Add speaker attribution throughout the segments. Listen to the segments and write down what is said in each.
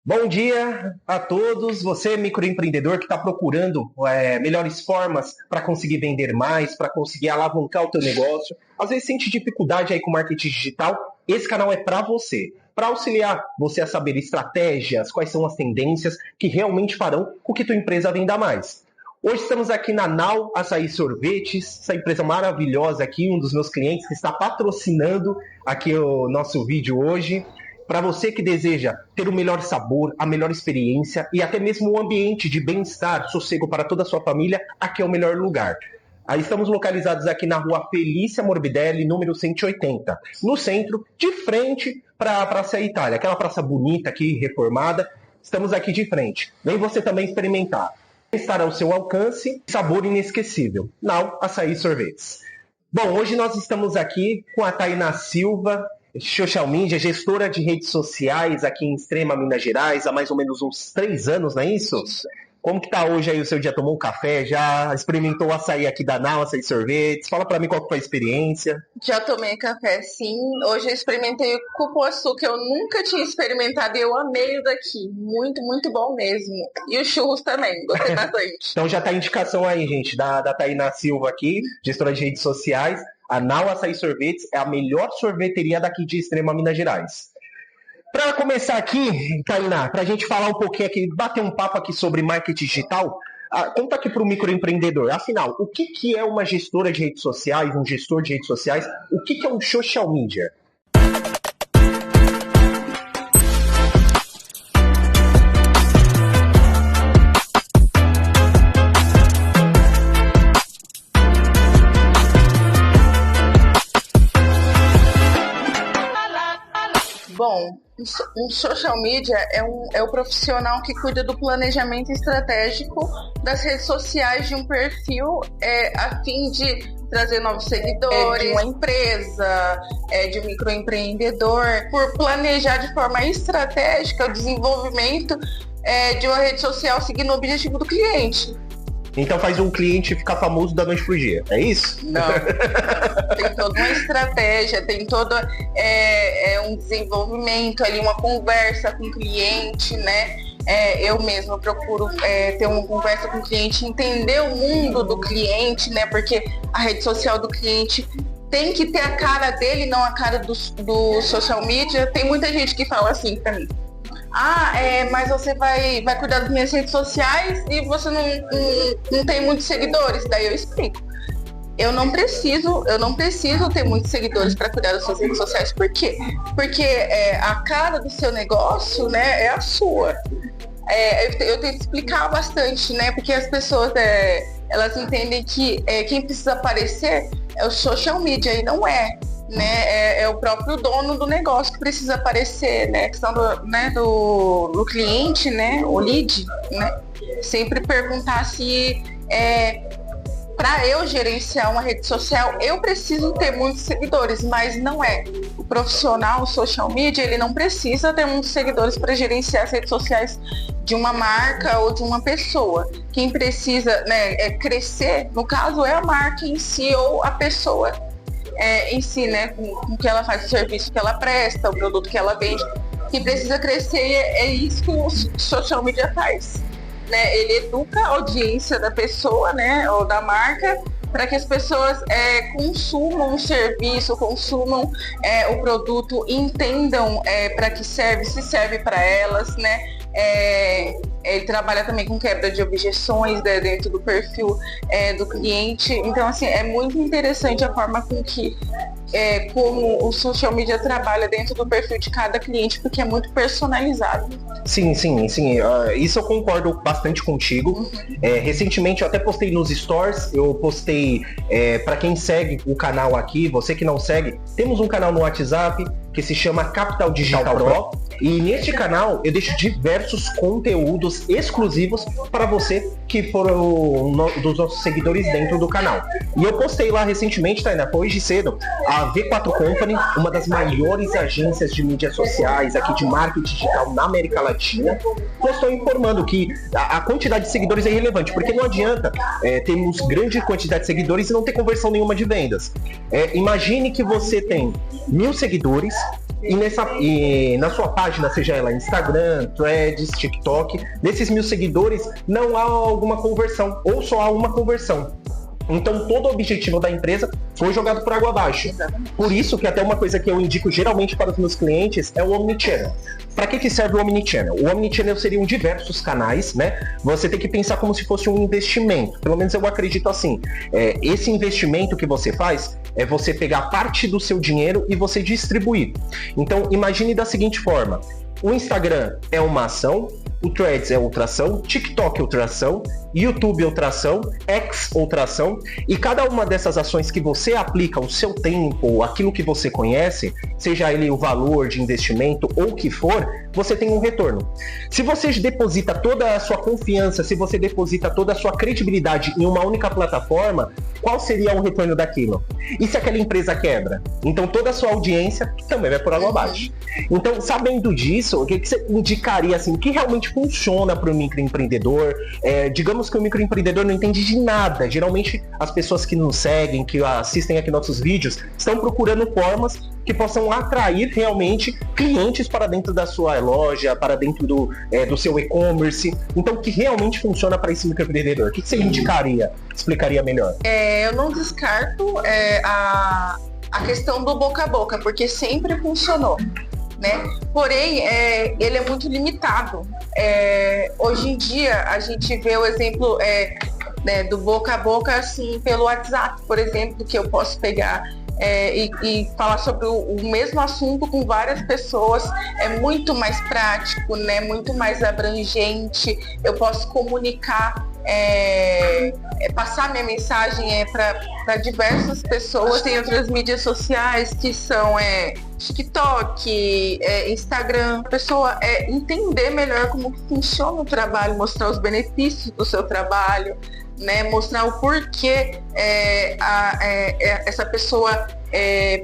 Speaker 1: Bom dia a todos, você microempreendedor que está procurando melhores formas para conseguir vender mais, para conseguir alavancar o teu negócio. Às vezes sente dificuldade aí com marketing digital, esse canal é para você. Para auxiliar você a saber estratégias, quais são as tendências que realmente farão com que tua empresa venda mais. Hoje estamos aqui na Nau Açaí Sorvetes, essa empresa maravilhosa aqui, um dos meus clientes que está patrocinando aqui o nosso vídeo hoje. Para você que deseja ter o melhor sabor, a melhor experiência e até mesmo um ambiente de bem-estar, sossego para toda a sua família, aqui é o melhor lugar. Aí estamos localizados aqui na rua Felícia Morbidelli, número 180, no centro, de frente para a Praça Itália, aquela praça bonita aqui, reformada. Estamos aqui de frente. Vem você também experimentar. Estar ao seu alcance, sabor inesquecível. Nau Açaí Sorvetes. Bom, hoje nós estamos aqui com a Tainá Silva, social media, gestora de redes sociais aqui em Extrema, Minas Gerais, há mais ou menos uns 3 anos, não é isso? Como que tá hoje aí o seu dia? Tomou um café? Já experimentou o açaí aqui da Nau, açaí sorvetes? Fala pra mim qual que foi a experiência.
Speaker 2: Já tomei café, sim. Hoje eu experimentei o cupuaçu, que eu nunca tinha experimentado e eu amei o daqui. Muito, muito bom mesmo. E o churros também, gostei bastante.
Speaker 1: Então já tá a indicação aí, gente, da Tainá Silva aqui, gestora de redes sociais. A Nau Açaí Sorvetes é a melhor sorveteria daqui de Extrema, Minas Gerais. Para começar aqui, Tainá, para a gente falar um pouquinho aqui, bater um papo aqui sobre marketing digital, conta aqui para o microempreendedor. Afinal, o que é uma gestora de redes sociais, um gestor de redes sociais? O que é um social media?
Speaker 2: Bom, um social media é o profissional que cuida do planejamento estratégico das redes sociais de um perfil a fim de trazer novos seguidores, de uma empresa, de um microempreendedor, por planejar de forma estratégica o desenvolvimento de uma rede social seguindo o objetivo do cliente.
Speaker 1: Então faz um cliente ficar famoso da noite pro dia, é isso?
Speaker 2: Não, tem toda uma estratégia, tem todo um desenvolvimento ali, uma conversa com o cliente, né? Eu mesma procuro ter uma conversa com o cliente, entender o mundo do cliente, né? Porque a rede social do cliente tem que ter a cara dele, não a cara do social media. Tem muita gente que fala assim pra mim: mas você vai cuidar das minhas redes sociais e você não tem muitos seguidores. Daí eu explico. Eu não preciso ter muitos seguidores para cuidar das suas redes sociais. Por quê? Porque a cara do seu negócio, né, é a sua. Eu tenho que explicar bastante, né? Porque as pessoas elas entendem que quem precisa aparecer é o social media e não é. Né, é o próprio dono do negócio que precisa aparecer, né? A questão do cliente, né? O lead, né? Sempre perguntar se para eu gerenciar uma rede social, eu preciso ter muitos seguidores, mas não é. O profissional, o social media, ele não precisa ter muitos seguidores para gerenciar as redes sociais de uma marca ou de uma pessoa. Quem precisa, né, crescer, no caso, é a marca em si ou a pessoa em si, né, com o que ela faz, o serviço que ela presta, o produto que ela vende, que precisa crescer, e é isso que o social media faz, né? Ele educa a audiência da pessoa, né, ou da marca, para que as pessoas consumam o serviço, consumam o produto, entendam para que serve, se serve para elas, né? Ele trabalha também com quebra de objeções, né, dentro do perfil do cliente. Então, assim, é muito interessante a forma com que como o social media trabalha dentro do perfil de cada cliente, porque é muito personalizado.
Speaker 1: Sim. Isso eu concordo bastante contigo. Recentemente eu até postei nos stories, eu postei para quem segue o canal aqui, você que não segue, temos um canal no WhatsApp que se chama Capital Digital Pro. E neste canal eu deixo diversos conteúdos exclusivos para você que for dos nossos seguidores dentro do canal. E eu postei lá recentemente, Tainá, hoje cedo, a V4 Company, uma das maiores agências de mídias sociais aqui de marketing digital na América Latina, postou informando que a quantidade de seguidores é irrelevante, porque não adianta termos grande quantidade de seguidores e não ter conversão nenhuma de vendas. Imagine que você tem 1.000 seguidores E na sua página, seja ela Instagram, Threads, TikTok, desses 1.000 seguidores, não há alguma conversão, ou só há uma conversão. Então todo o objetivo da empresa foi jogado por água abaixo. Por isso que até uma coisa que eu indico geralmente para os meus clientes é o Omnichannel. Para que serve o Omnichannel? O Omnichannel seriam diversos canais, né? Você tem que pensar como se fosse um investimento. Pelo menos eu acredito assim. Esse investimento que você faz é você pegar parte do seu dinheiro e você distribuir. Então imagine da seguinte forma. O Instagram é uma ação, o Threads é outra ação, TikTok é outra ação, YouTube é outra ação, X outra ação, e cada uma dessas ações que você aplica o seu tempo, aquilo que você conhece, seja ele o valor de investimento ou o que for, você tem um retorno. Se você deposita toda a sua confiança, se você deposita toda a sua credibilidade em uma única plataforma, qual seria o retorno daquilo? E se aquela empresa quebra? Então toda a sua audiência também vai por água abaixo. Então, sabendo disso, o que você indicaria, assim, o que realmente funciona para o microempreendedor? Digamos que o microempreendedor não entende de nada. Geralmente, as pessoas que nos seguem, que assistem aqui nossos vídeos, estão procurando formas que possam atrair realmente clientes para dentro da sua loja, para dentro do seu e-commerce. Então, o que realmente funciona para esse microempreendedor? O que você indicaria, explicaria melhor?
Speaker 2: Eu não descarto a questão do boca a boca, porque sempre funcionou, né? Porém, ele é muito limitado. Hoje em dia, a gente vê o exemplo do boca a boca, assim, pelo WhatsApp, por exemplo, que eu posso pegar e falar sobre o mesmo assunto com várias pessoas. É muito mais prático, né? Muito mais abrangente. Eu posso comunicar, passar minha mensagem para diversas pessoas. Tem outras mídias sociais que são TikTok, Instagram. A pessoa entender melhor como funciona o trabalho, mostrar os benefícios do seu trabalho, né? Mostrar o porquê essa pessoa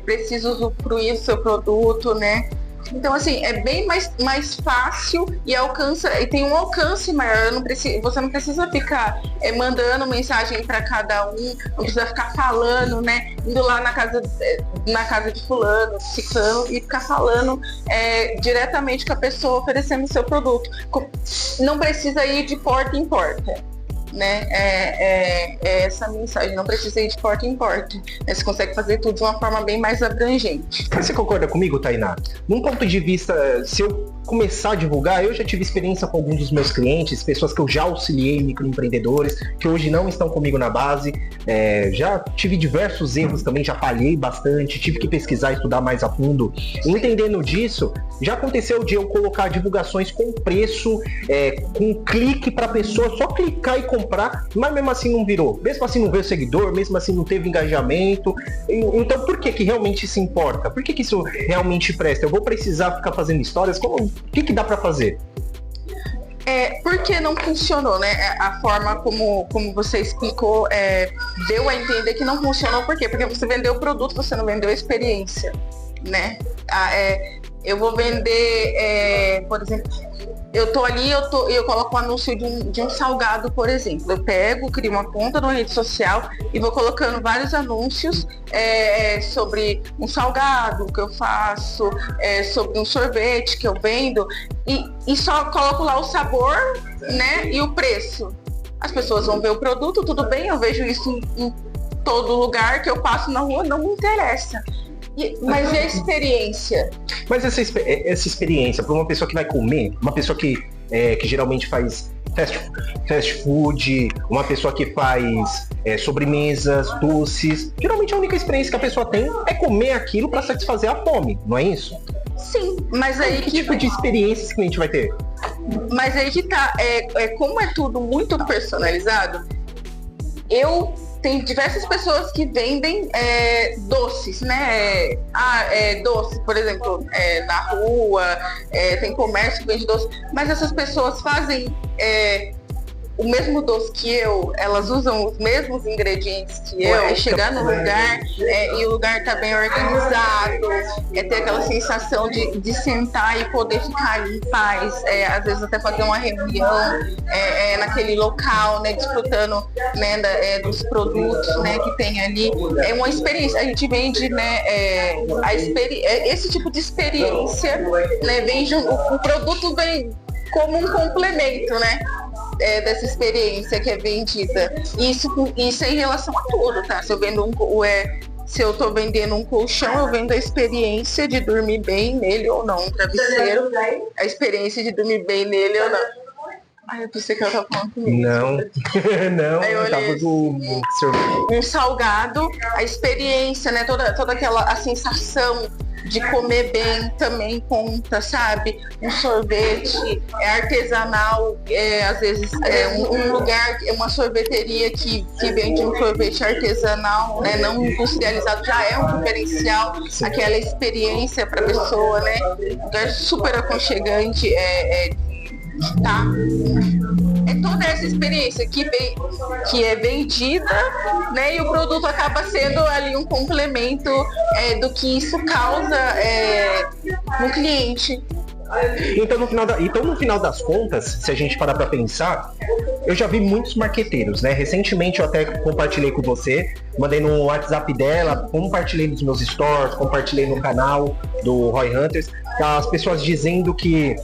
Speaker 2: precisa usufruir do seu produto, né? Então, assim, é bem mais fácil e tem um alcance maior. Você não precisa ficar mandando mensagem para cada um, não precisa ficar falando, né? Indo lá na casa de fulano, ciclano, e ficar falando diretamente com a pessoa, oferecendo o seu produto. Não precisa ir de porta em porta, né? Essa mensagem, não precisa ir de porta em porta, né? Você consegue fazer tudo de uma forma bem mais abrangente.
Speaker 1: Você concorda comigo, Tainá? Num ponto de vista, se eu começar a divulgar, eu já tive experiência com alguns dos meus clientes, pessoas que eu já auxiliei, microempreendedores, que hoje não estão comigo na base. Já tive diversos erros também, já falhei bastante, tive que pesquisar, estudar mais a fundo. Entendendo disso, já aconteceu de eu colocar divulgações com preço, com clique para a pessoa só clicar e comprar, mas mesmo assim não virou, mesmo assim não veio seguidor, mesmo assim não teve engajamento. Então por que realmente se importa? Por que isso realmente presta? Eu vou precisar ficar fazendo histórias? O que dá para fazer?
Speaker 2: Porque não funcionou, né? A forma como você explicou deu a entender que não funcionou. Por quê? Porque você vendeu o produto, você não vendeu a experiência, né? Eu vou vender, por exemplo, eu tô ali, eu coloco um anúncio de um salgado, por exemplo. Eu crio uma conta numa rede social e vou colocando vários anúncios sobre um salgado que eu faço, sobre um sorvete que eu vendo, e só coloco lá o sabor, né, e o preço. As pessoas vão ver o produto, tudo bem, eu vejo isso em todo lugar que eu passo na rua, não me interessa. Mas e a experiência?
Speaker 1: Mas essa experiência, para uma pessoa que vai comer, uma pessoa que geralmente faz fast food, uma pessoa que faz sobremesas, doces, geralmente a única experiência que a pessoa tem é comer aquilo para satisfazer a fome, não é isso?
Speaker 2: Sim, mas aí
Speaker 1: que tipo de experiência esse cliente vai ter?
Speaker 2: Mas aí que tá, como é tudo muito personalizado, tem diversas pessoas que vendem doces, né? Doce, por exemplo, na rua, tem comércio que vende doce, mas essas pessoas fazem o mesmo doce que eu, elas usam os mesmos ingredientes que eu, é chegar no lugar e o lugar tá bem organizado, ter aquela sensação de sentar e poder ficar ali em paz, às vezes até fazer uma reunião naquele local, né, desfrutando, né, dos produtos, né, que tem ali. É uma experiência, a gente vende, né, esse tipo de experiência, né, vem o produto vem como um complemento, né? Dessa experiência que é vendida. Isso é em relação a tudo, tá? Se eu tô vendendo um colchão, eu vendo a experiência de dormir bem nele ou não. Um travesseiro, a experiência de dormir bem nele ou não. Ai, eu pensei que ela tava falando comigo.
Speaker 1: Não,
Speaker 2: aí eu
Speaker 1: tava do
Speaker 2: um salgado, a experiência, né? Toda aquela a sensação de comer bem também conta, sabe? Um sorvete artesanal, às vezes um lugar, uma sorveteria que vende um sorvete artesanal, né? Não industrializado, já é um diferencial. Sim. Aquela experiência para a pessoa, né? Um lugar super aconchegante, tá? É toda essa experiência que é vendida, né? E o produto acaba sendo ali um complemento do que isso causa no cliente.
Speaker 1: Então no final das contas, se a gente parar para pensar, eu já vi muitos marqueteiros, né? Recentemente eu até compartilhei com você, mandei no WhatsApp dela, compartilhei nos meus stories, compartilhei no canal do Roy Hunters, as pessoas dizendo que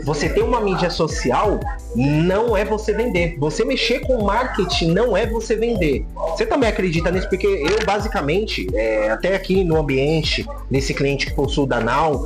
Speaker 1: você ter uma mídia social não é você vender. Você mexer com marketing não é você vender. Você também acredita nisso? Porque eu, basicamente, até aqui no ambiente, nesse cliente que possui da Now,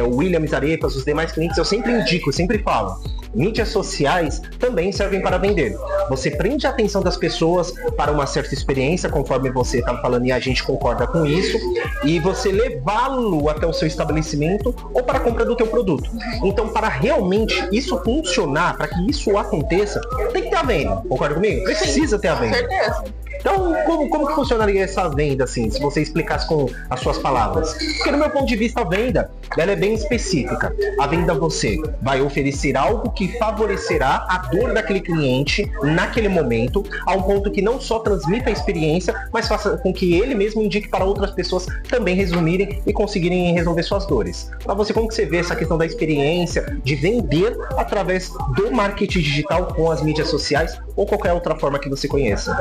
Speaker 1: o Williams Arepas, os demais clientes, eu sempre indico, eu sempre falo, mídias sociais também servem para vender. Você prende a atenção das pessoas para uma certa experiência, conforme você está falando e a gente concorda com isso, e você levá-lo até o seu estabelecimento ou para a compra do teu produto. Então, para realmente isso funcionar, para que isso aconteça, tem que ter a venda. Concorda comigo? Precisa ter a venda.
Speaker 2: Com certeza.
Speaker 1: Então, como que funcionaria essa venda, assim, se você explicasse com as suas palavras? Porque no meu ponto de vista, a venda, ela é bem específica. A venda, você vai oferecer algo que favorecerá a dor daquele cliente naquele momento, a um ponto que não só transmita a experiência, mas faça com que ele mesmo indique para outras pessoas também resumirem e conseguirem resolver suas dores. Para você, como que você vê essa questão da experiência, de vender através do marketing digital com as mídias sociais ou qualquer outra forma que você conheça?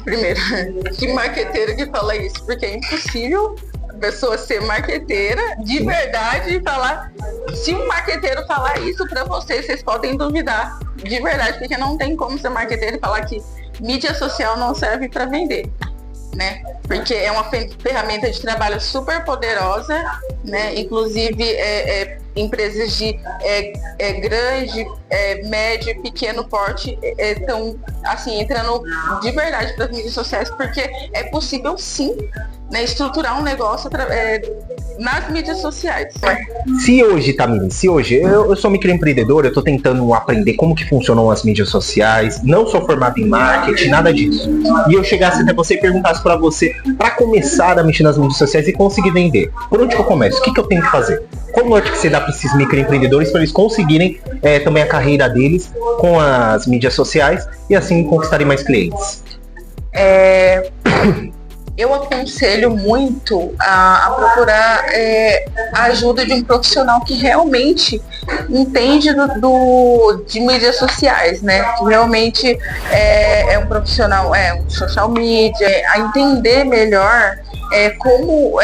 Speaker 2: Primeiro, que marqueteiro que fala isso? Porque é impossível a pessoa ser marqueteira de verdade e falar. Se um marqueteiro falar isso pra vocês podem duvidar de verdade, porque não tem como ser marqueteiro e falar que mídia social não serve para vender, né? Porque é uma ferramenta de trabalho super poderosa, né? Inclusive empresas de grande, médio e pequeno porte estão assim, entrando de verdade para as mídias sociais, porque é possível sim, né, estruturar um negócio nas mídias sociais.
Speaker 1: Se hoje, Tamires, eu sou microempreendedor, eu estou tentando aprender como que funcionam as mídias sociais, não sou formado em marketing, nada disso, e eu chegasse até você e perguntasse para você, para começar a mexer nas mídias sociais e conseguir vender, por onde que eu começo? O que eu tenho que fazer? Qual norte que você dá para esses microempreendedores para eles conseguirem também a carreira deles com as mídias sociais e assim conquistarem mais clientes?
Speaker 2: Eu aconselho muito a procurar a ajuda de um profissional que realmente entende de mídias sociais, né? Que realmente é um profissional, um social media, a entender melhor como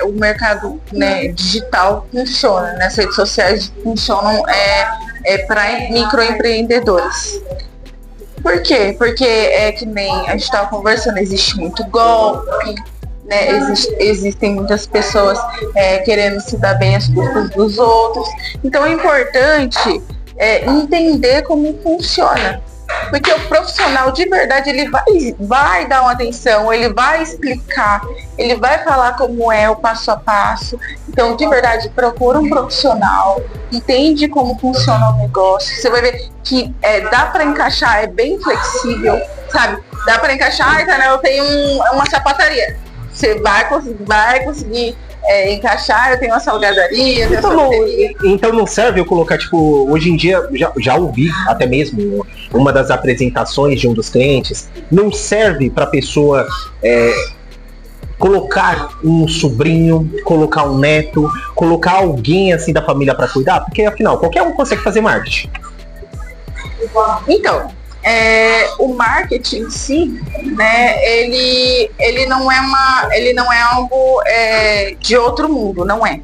Speaker 2: o mercado, né, digital funciona, né? As redes sociais funcionam para microempreendedores. Por quê? Porque que nem a gente estava conversando, existe muito golpe, né? Existem muitas pessoas querendo se dar bem às custas dos outros. Então é importante entender como funciona. Porque o profissional de verdade, ele vai dar uma atenção, ele vai explicar, ele vai falar como é o passo a passo. Então, de verdade, procura um profissional, entende como funciona o negócio. Você vai ver que dá para encaixar, é bem flexível, sabe? Dá para encaixar, eu tenho uma sapataria. Você vai conseguir encaixar, eu tenho uma salgadaria, eu tenho uma sorveteria.
Speaker 1: Então não serve eu colocar, tipo, hoje em dia, já ouvi até mesmo uma das apresentações de um dos clientes, não serve para a pessoa colocar um sobrinho, colocar um neto, colocar alguém assim da família para cuidar? Porque afinal, qualquer um consegue fazer marketing.
Speaker 2: Então, o marketing em si, né, ele não é algo de outro mundo, não é.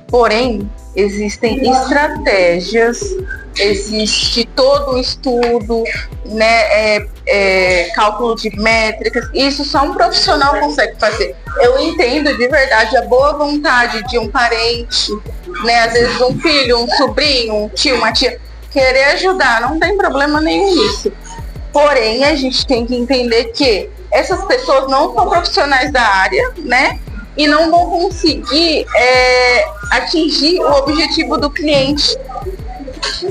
Speaker 2: Porém, existem estratégias, existe todo um estudo, né, cálculo de métricas. Isso só um profissional consegue fazer. Eu entendo de verdade a boa vontade de um parente, né, às vezes um filho, um sobrinho, um tio, uma tia, querer ajudar, não tem problema nenhum nisso. Porém, a gente tem que entender que essas pessoas não são profissionais da área, né? E não vão conseguir atingir o objetivo do cliente.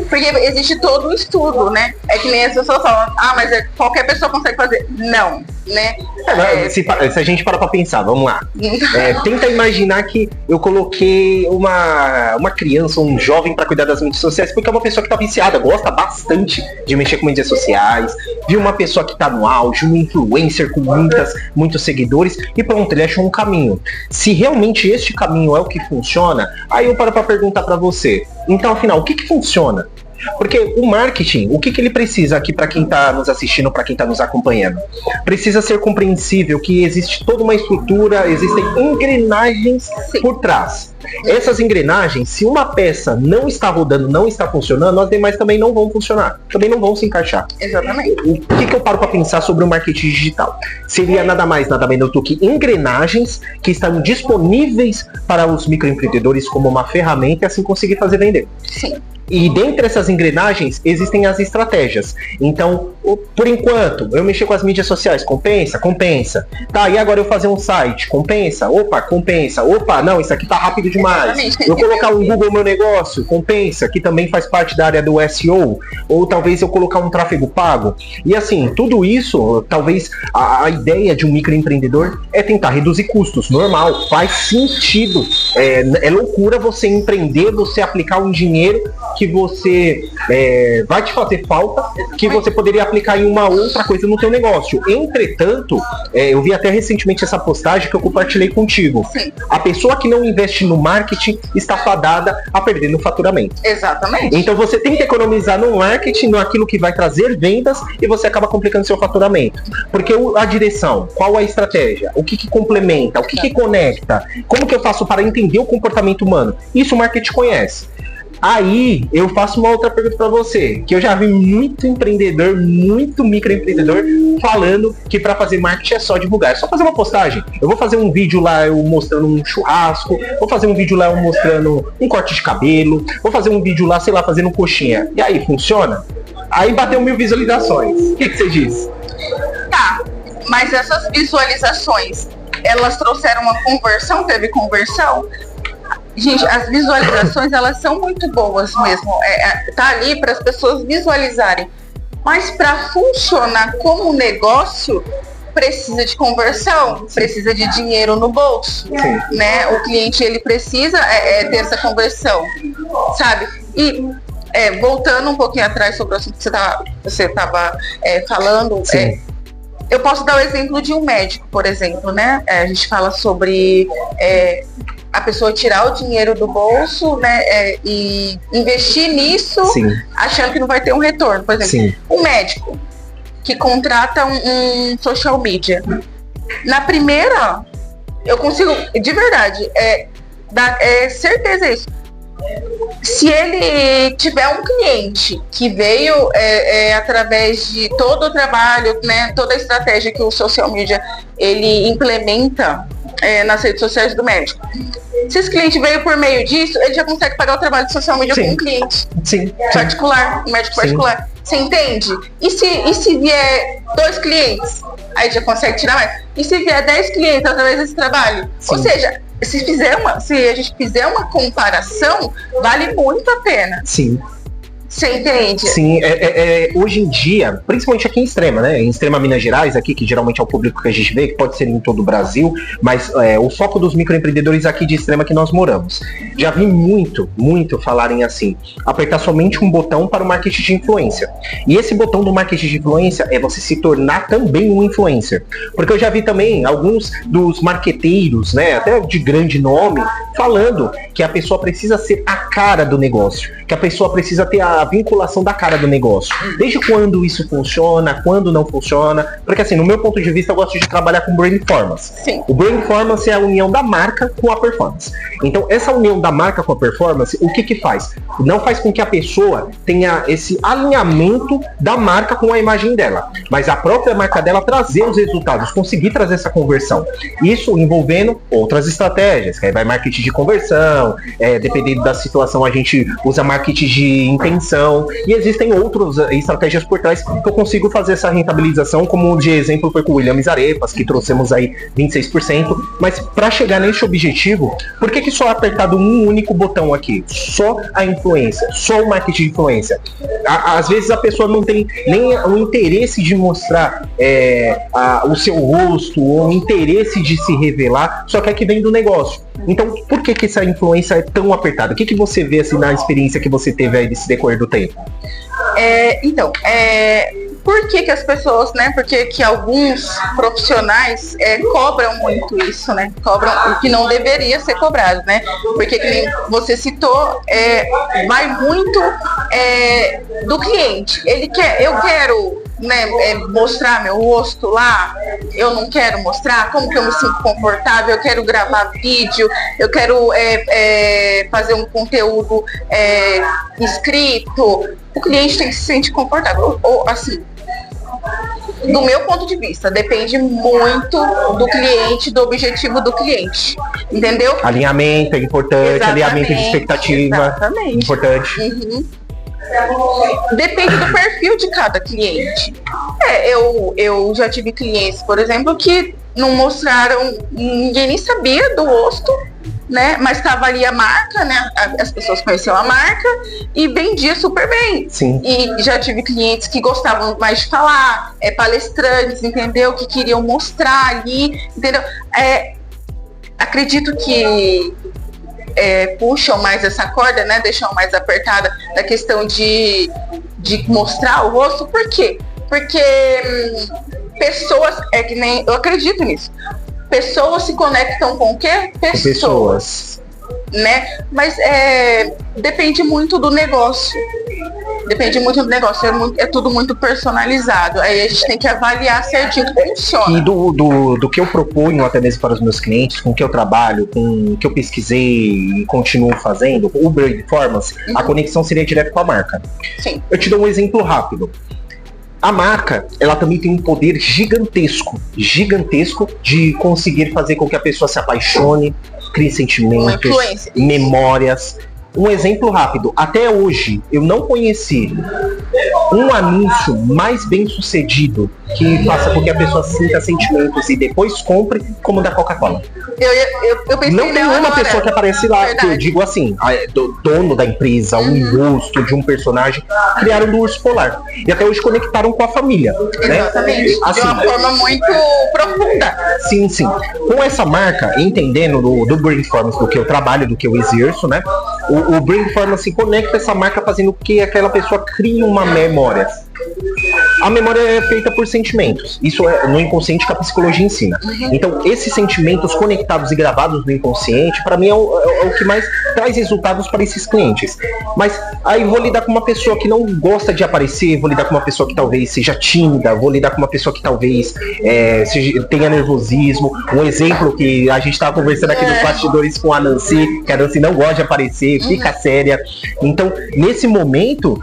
Speaker 2: Porque existe todo um estudo, né? É que nem as pessoas falam, mas qualquer pessoa consegue fazer. Não, né?
Speaker 1: Se a gente parar pra pensar, vamos lá. Tenta imaginar que eu coloquei uma criança, um jovem pra cuidar das mídias sociais, porque é uma pessoa que tá viciada, gosta bastante de mexer com mídias sociais, viu uma pessoa que tá no auge, um influencer com muitos seguidores, e pronto, ele achou um caminho. Se realmente este caminho é o que funciona, aí eu paro pra perguntar pra você. Então, afinal, o que funciona? Porque o marketing, o que ele precisa aqui para quem está nos assistindo, para quem está nos acompanhando? Precisa ser compreensível que existe toda uma estrutura, existem engrenagens por trás. Essas engrenagens, se uma peça não está rodando, não está funcionando, as demais também não vão funcionar, também não vão se encaixar.
Speaker 2: Exatamente.
Speaker 1: O que eu paro para pensar sobre o marketing digital? Seria nada mais, nada menos do que engrenagens que estão disponíveis para os microempreendedores como uma ferramenta e assim conseguir fazer vender.
Speaker 2: Sim.
Speaker 1: E dentre essas engrenagens existem as estratégias. Então, por enquanto, eu mexer com as mídias sociais, compensa? Compensa. Tá, e agora eu fazer um site, compensa? Opa, compensa. Opa, não, isso aqui tá rápido demais. Eu colocar um Google Meu Negócio, compensa, que também faz parte da área do SEO. Ou talvez eu colocar um tráfego pago. E assim, tudo isso, talvez a ideia de um microempreendedor é tentar reduzir custos. Normal, faz sentido. É loucura você empreender, você aplicar um dinheiro que você vai te fazer falta, que você poderia aplicar em uma outra coisa no teu negócio. Entretanto, eu vi até recentemente essa postagem que eu compartilhei contigo.
Speaker 2: Sim.
Speaker 1: A pessoa que não investe no marketing está fadada a perder no faturamento.
Speaker 2: Exatamente.
Speaker 1: Então você tem que economizar no marketing, naquilo que vai trazer vendas, e você acaba complicando seu faturamento. Porque a direção, qual a estratégia, o que complementa, o que conecta, como que eu faço para entender o comportamento humano? Isso o marketing conhece. Aí eu faço uma outra pergunta para você, que eu já vi muito empreendedor, muito microempreendedor falando que para fazer marketing é só divulgar, é só fazer uma postagem. Eu vou fazer um vídeo lá eu mostrando um churrasco, vou fazer um vídeo lá eu mostrando um corte de cabelo, vou fazer um vídeo lá, sei lá, fazendo coxinha. E aí, funciona? Aí bateu 1000 visualizações. O que você diz?
Speaker 2: Tá, mas essas visualizações, elas trouxeram uma conversão? Teve conversão? Gente, as visualizações, elas são muito boas mesmo. Tá ali para as pessoas visualizarem. Mas para funcionar como negócio, precisa de conversão, precisa de dinheiro no bolso, né? O cliente, ele precisa ter essa conversão, sabe? E voltando um pouquinho atrás sobre o assunto que você estava falando, eu posso dar o exemplo de um médico, por exemplo, né? A gente fala sobre a pessoa tirar o dinheiro do bolso, né, e investir nisso, achando que não vai ter um retorno. Por exemplo, um médico que contrata um social media. Na primeira, eu consigo, de verdade, certeza isso. Se ele tiver um cliente que veio através de todo o trabalho, né, toda a estratégia que o social media ele implementa nas redes sociais do médico. Se esse cliente veio por meio disso, ele já consegue pagar o trabalho de social media com um cliente particular, um médico particular. Você entende? E se vier 2 clientes, aí já consegue tirar mais. E se vier 10 clientes através desse trabalho? Ou seja, se a gente fizer uma comparação, vale muito a pena.
Speaker 1: Sim.
Speaker 2: Você entende?
Speaker 1: Sim, hoje em dia, principalmente aqui em Extrema, né? Em Extrema, Minas Gerais, aqui, que geralmente é o público que a gente vê, que pode ser em todo o Brasil, mas o foco dos microempreendedores aqui de Extrema que nós moramos. Já vi muito falarem assim, apertar somente um botão para o marketing de influência. E esse botão do marketing de influência é você se tornar também um influencer. Porque eu já vi também alguns dos marqueteiros, né, até de grande nome, falando que a pessoa precisa ser a cara do negócio, que a pessoa precisa ter a vinculação da cara do negócio. Desde quando isso funciona, quando não funciona. Porque assim, no meu ponto de vista, eu gosto de trabalhar com Brand Performance.
Speaker 2: Sim.
Speaker 1: O Brand Performance é a união da marca com a performance. Então, essa união da marca com a performance, o que faz? Não faz com que a pessoa tenha esse alinhamento da marca com a imagem dela, mas a própria marca dela trazer os resultados, conseguir trazer essa conversão. Isso envolvendo outras estratégias, que aí vai marketing de conversão, dependendo da situação a gente usa marketing de intenção, e existem outras estratégias por trás que eu consigo fazer essa rentabilização, como de exemplo foi com o Williams Arepas, que trouxemos aí 26%, mas para chegar nesse objetivo, por que só é apertado um único botão aqui? Só a influência, só o marketing de influência. Às vezes a pessoa não tem nem o interesse de mostrar o seu rosto, ou o interesse de se revelar, só quer que vem do negócio. Então, por que essa influência é tão apertada? O que você vê assim, na experiência que você teve aí nesse decorrer do tempo?
Speaker 2: Por que as pessoas, né? Porque que alguns profissionais cobram muito isso, né? Cobram o que não deveria ser cobrado, né? Porque, que nem você citou, vai muito do cliente. Eu quero, né, mostrar meu rosto lá, eu não quero mostrar, como que eu me sinto confortável, eu quero gravar vídeo, eu quero fazer um conteúdo escrito. O cliente tem que se sentir confortável, ou assim, do meu ponto de vista, depende muito do cliente, do objetivo do cliente, entendeu?
Speaker 1: Alinhamento é importante, exatamente, alinhamento de expectativa,
Speaker 2: exatamente,
Speaker 1: importante.
Speaker 2: Uhum. Depende do perfil de cada cliente. Eu já tive clientes, por exemplo, que não mostraram, ninguém nem sabia do rosto, né? Mas estava ali a marca, né? As pessoas conheciam a marca e vendia super bem.
Speaker 1: Sim.
Speaker 2: E já tive clientes que gostavam mais de falar, palestrantes, entendeu? Que queriam mostrar ali, entendeu? Acredito que puxam mais essa corda, né? Deixam mais apertada da questão de mostrar o rosto. Por quê? Porque pessoas, que nem eu acredito nisso. Pessoas se conectam com o quê? Pessoas. Né? Mas depende muito do negócio. Depende muito do negócio. É tudo muito personalizado. Aí a gente tem que avaliar certinho que funciona.
Speaker 1: E do que eu proponho até mesmo para os meus clientes, com o que eu trabalho, com o que eu pesquisei e continuo fazendo, o Brand Performance, a conexão seria direto com a marca.
Speaker 2: Sim.
Speaker 1: Eu te dou um exemplo rápido. A marca, ela também tem um poder gigantesco de conseguir fazer com que a pessoa se apaixone, crie sentimentos, memórias. Um exemplo rápido, até hoje eu não conheci um anúncio mais bem sucedido que faça com que a pessoa sinta sentimentos e depois compre, como o da Coca-Cola.
Speaker 2: Eu pensei
Speaker 1: não tem uma pessoa que aparece lá, verdade, que eu digo assim, dono da empresa, um rosto de um personagem, criaram do urso polar. E até hoje conectaram com a família.
Speaker 2: Exatamente, né? Assim, de uma forma muito profunda.
Speaker 1: Sim. Com essa marca, entendendo do Brand Performance, do que eu trabalho, do que eu exerço, né? O Brand Performance conecta essa marca fazendo com que aquela pessoa crie uma memória. A memória é feita por sentimentos. Isso é no inconsciente que a psicologia ensina. Então, esses sentimentos conectados e gravados no inconsciente, para mim, é o que mais traz resultados para esses clientes. Mas aí vou lidar com uma pessoa que não gosta de aparecer, vou lidar com uma pessoa que talvez seja tímida, vou lidar com uma pessoa que talvez tenha nervosismo. Um exemplo que a gente estava conversando aqui nos bastidores com a Nancy, que a Nancy não gosta de aparecer, fica séria. Então, nesse momento,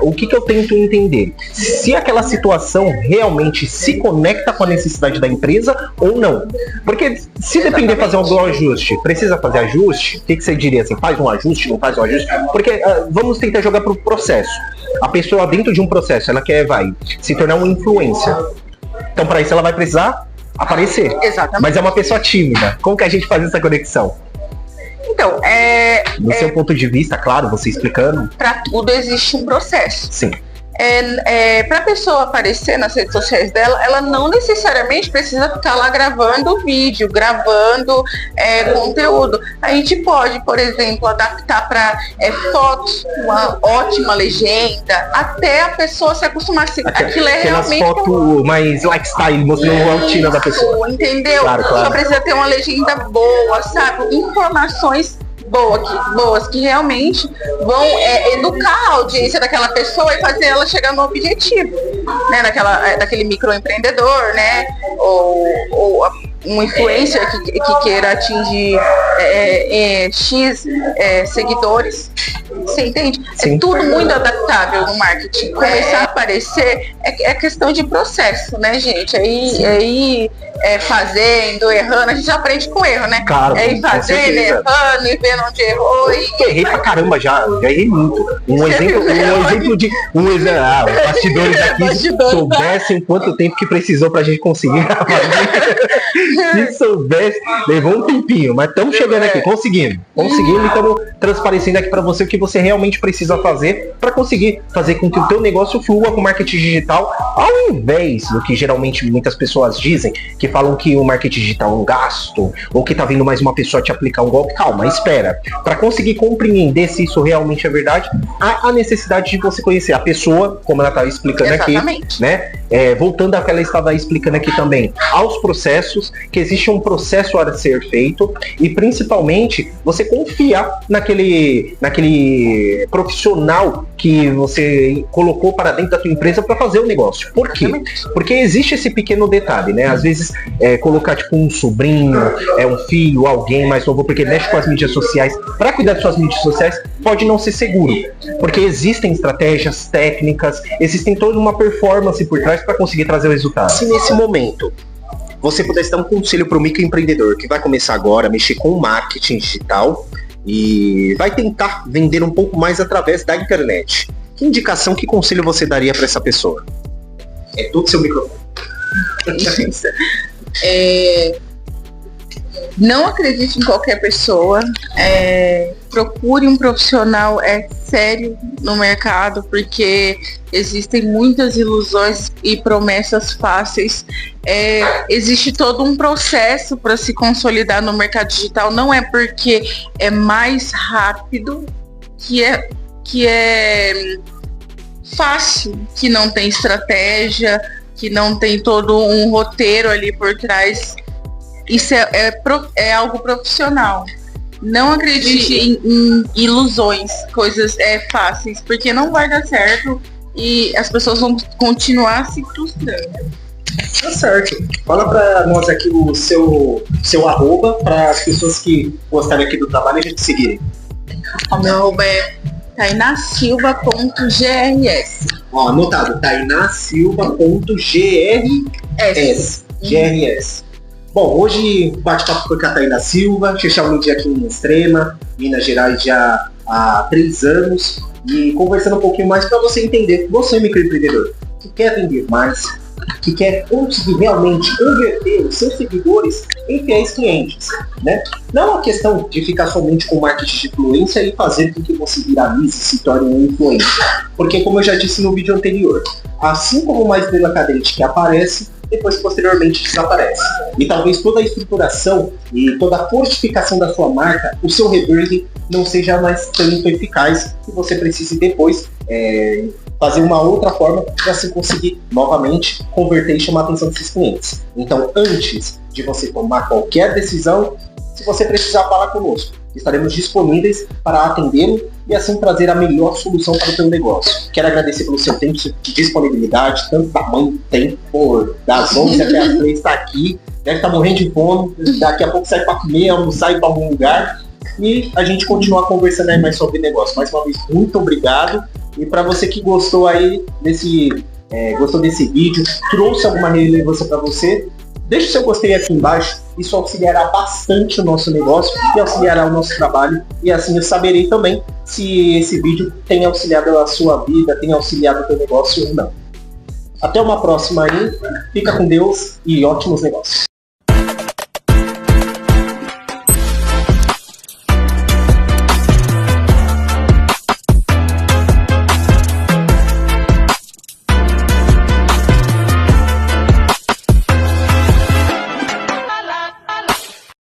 Speaker 1: o que eu tento entender? Se aquela situação realmente se conecta com a necessidade da empresa ou não. Porque se depender de fazer algum ajuste, precisa fazer ajuste, o que você diria assim? Faz um ajuste, não faz um ajuste? Porque vamos tentar jogar para o processo. A pessoa dentro de um processo, ela vai se tornar uma influencer. Então para isso ela vai precisar aparecer.
Speaker 2: Exatamente.
Speaker 1: Mas é uma pessoa tímida. Como que a gente faz essa conexão?
Speaker 2: Então,
Speaker 1: do seu ponto de vista, claro, você explicando.
Speaker 2: Para tudo existe um processo.
Speaker 1: Sim.
Speaker 2: Para a pessoa aparecer nas redes sociais dela, ela não necessariamente precisa ficar lá gravando vídeo, gravando conteúdo. A gente pode, por exemplo, adaptar para fotos, uma ótima legenda, até a pessoa se acostumar. Aquilo é realmente
Speaker 1: fotos mais lifestyle, mostrando a rotina da pessoa.
Speaker 2: Entendeu?
Speaker 1: Claro.
Speaker 2: Só precisa ter uma legenda boa, sabe? Informações boas, que realmente vão educar a audiência daquela pessoa e fazer ela chegar no objetivo, né? Daquele microempreendedor, né? Ou um influencer que queira atingir X seguidores. Você entende?
Speaker 1: Sim.
Speaker 2: É tudo muito adaptável no marketing. Começar a aparecer é questão de processo, né, gente? Aí fazendo, errando, a gente aprende com erro, né?
Speaker 1: Claro,
Speaker 2: aí fazendo, errando e vendo onde errou.
Speaker 1: Errei pra caramba já errei muito. Um exemplo de os bastidores aqui soubessem quanto tempo que precisou pra gente conseguir gravar. Se soubesse, levou um tempinho, mas estamos chegando aqui, conseguimos e estamos transparecendo aqui pra você o que você realmente precisa fazer pra conseguir fazer com que o teu negócio flua com marketing digital, ao invés do que geralmente muitas pessoas dizem, que falam que o marketing digital é um gasto, ou que tá vindo mais uma pessoa te aplicar um golpe. Calma, espera. Para conseguir compreender se isso realmente é verdade, há a necessidade de você conhecer a pessoa, como ela estava explicando. Exatamente. Aqui, né? Voltando ao que ela estava explicando aqui também, aos processos, que existe um processo a ser feito, e principalmente você confiar naquele profissional que você colocou para dentro da tua empresa para fazer o negócio. Por quê? Porque existe esse pequeno detalhe, né? Às vezes colocar tipo um sobrinho, um filho, alguém mais novo, porque mexe com as mídias sociais, para cuidar de suas mídias sociais, pode não ser seguro. Porque existem estratégias, técnicas, existem toda uma performance por trás para conseguir trazer o resultado. Se nesse momento você pudesse dar um conselho para o microempreendedor que vai começar agora a mexer com marketing digital e vai tentar vender um pouco mais através da internet, que indicação, que conselho você daria para essa pessoa? É todo seu microfone.
Speaker 2: Não acredite em qualquer pessoa, procure um profissional sério no mercado, porque existem muitas ilusões e promessas fáceis. Existe todo um processo para se consolidar no mercado digital. Não é porque é mais rápido que é fácil, que não tem estratégia, que não tem todo um roteiro ali por trás. Isso é algo profissional. Não acredite em ilusões, coisas fáceis, porque não vai dar certo e as pessoas vão continuar se frustrando.
Speaker 1: Tá certo. Fala pra nós aqui o seu arroba, para as pessoas que gostarem aqui do trabalho a gente seguirem.
Speaker 2: O meu arroba é tainasilva.grs.
Speaker 1: Anotado, tainasilva.grs. Bom, hoje o bate-papo foi com a Tainá Silva, Chechaundi aqui em Extrema, Minas Gerais já há 3 anos, e conversando um pouquinho mais para você entender, você microempreendedor, que quer vender mais, que quer conseguir realmente converter os seus seguidores em fiéis clientes, né? Não é uma questão de ficar somente com marketing de influência e fazer com que você viralize e se torne um influencer. Porque, como eu já disse no vídeo anterior, assim como uma estrela cadente que aparece, depois posteriormente desaparece. E talvez toda a estruturação e toda a fortificação da sua marca, o seu rebranding, não seja mais tanto eficaz e você precise depois fazer uma outra forma para se conseguir novamente converter e chamar a atenção desses clientes. Então, antes de você tomar qualquer decisão, se você precisar, falar conosco. Estaremos disponíveis para atendê-lo e assim trazer a melhor solução para o seu negócio. Quero agradecer pelo seu tempo e disponibilidade, tanto tamanho tempo, das 11 até as 3 está aqui, deve estar morrendo de fome, daqui a pouco sai para comer, almoçar e ir para algum lugar, e a gente continua conversando aí mais sobre negócio. Mais uma vez, muito obrigado, e para você que gostou aí gostou desse vídeo, trouxe alguma relevância para você, deixe o seu gostei aqui embaixo, isso auxiliará bastante o nosso negócio e auxiliará o nosso trabalho, e assim eu saberei também se esse vídeo tem auxiliado a sua vida, tem auxiliado o teu negócio ou não. Até uma próxima aí, fica com Deus e ótimos negócios.